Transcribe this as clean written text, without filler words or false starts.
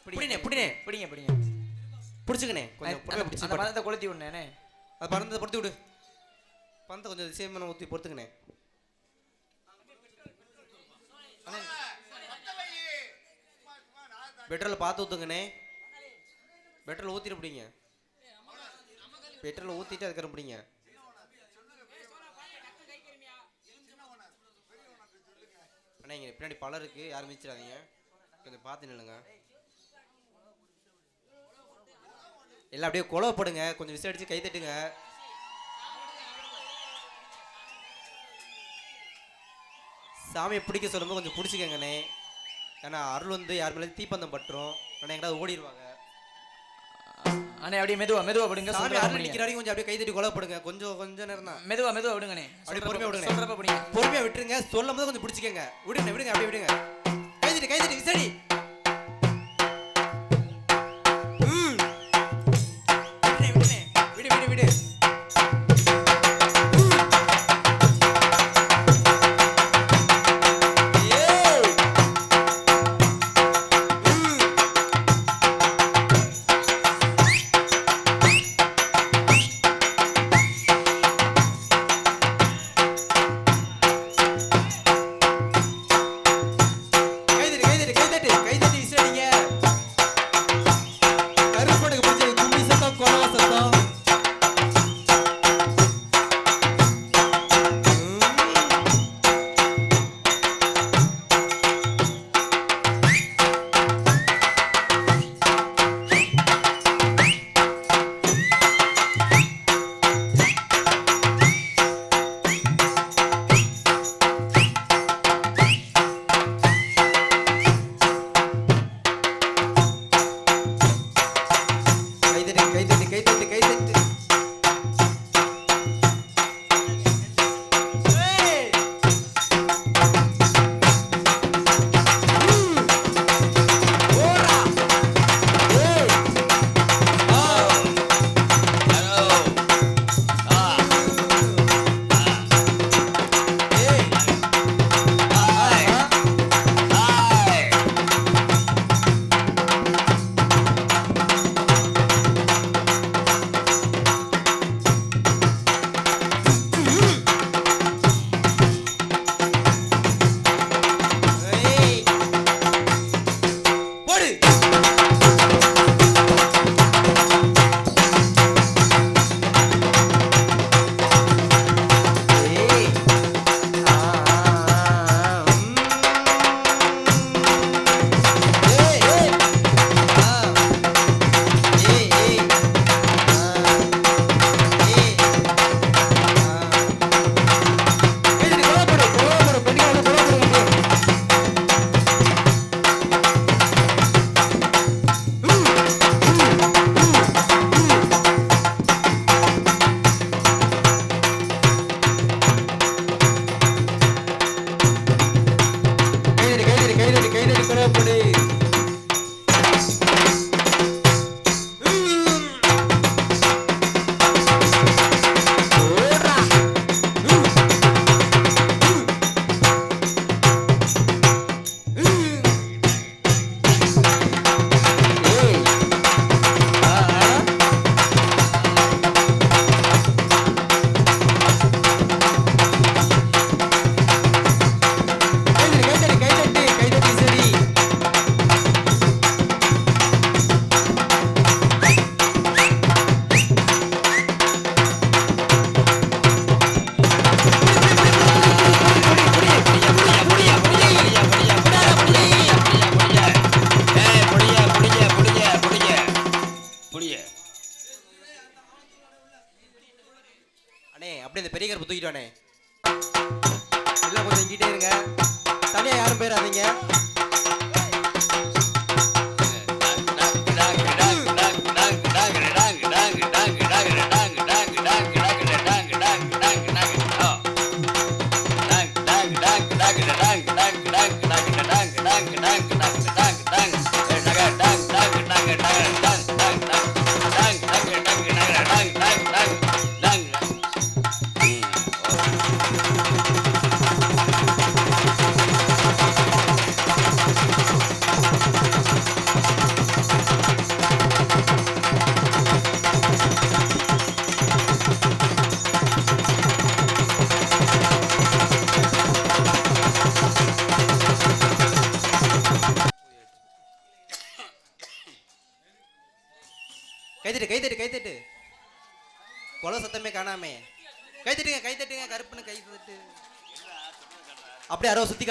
பிடினே பிடினே பிடிங்க பிடிங்க பிடிச்சுக்கனே கொஞ்சம் பிடிச்சி அந்த பணத்தை கொளுத்தி விடுனே அது பணத்தை பொறுத்து விடு பணத்தை கொஞ்சம் சேமான ஊற்றி பொறுத்துக்கனே பெட்ரோல் பார்த்து ஊற்றுங்கண்ணே பெட்ரோல் ஊற்றிட்டு பிடிங்க பெட்ரோல் ஊற்றிட்டு அதுக்கப்புறம் பிடிங்க அண்ணா இங்கே பின்னாடி பழம் இருக்குது யாரும் மிச்சிடாதீங்க கொஞ்சம் பார்த்து நில்லுங்க எல்லாம் அப்படியே குழவப்படுங்க கொஞ்சம் விசாரிச்சு கை தட்டுங்க சாமியை பிடிக்க சொல்லும்போது கொஞ்சம் பிடிச்சிக்கங்கண்ணே ஏன்னா அருள் வந்து யார் மேலே தீப்பந்தம் பட்டுரும் ஆனால் எங்கேயாவது ஓடிடுவாங்க அண்ணே அப்படியே மெதுவா மெதுவா விடுங்க சாமி அருள் நிற்கிற வரைக்கும் கொஞ்சம் அப்படியே கை தட்டி குழவப்படுங்க கொஞ்சம் நேரம் தான் மெதுவா மெதுவா விடுங்கண்ணே அப்படியே பொறுமையாக விடுங்க சொல்கிறப்ப பிடிங்க பொறுமையாக விட்டுருங்க சொல்லும் போது கொஞ்சம் பிடிச்சிக்கங்க விடுங்க விடுங்க அப்படியே விடுங்க கை தட்டி விசாரி கைத்தட்டு கைத்தட்டு கைத்தட்டு கொலை சத்தமே காணாமே கைத்தட்டுங்க கைத்தட்டுங்க கருப்புன்னு கைத்தட்டு அப்படியே யாரோ சுத்தி காட்டு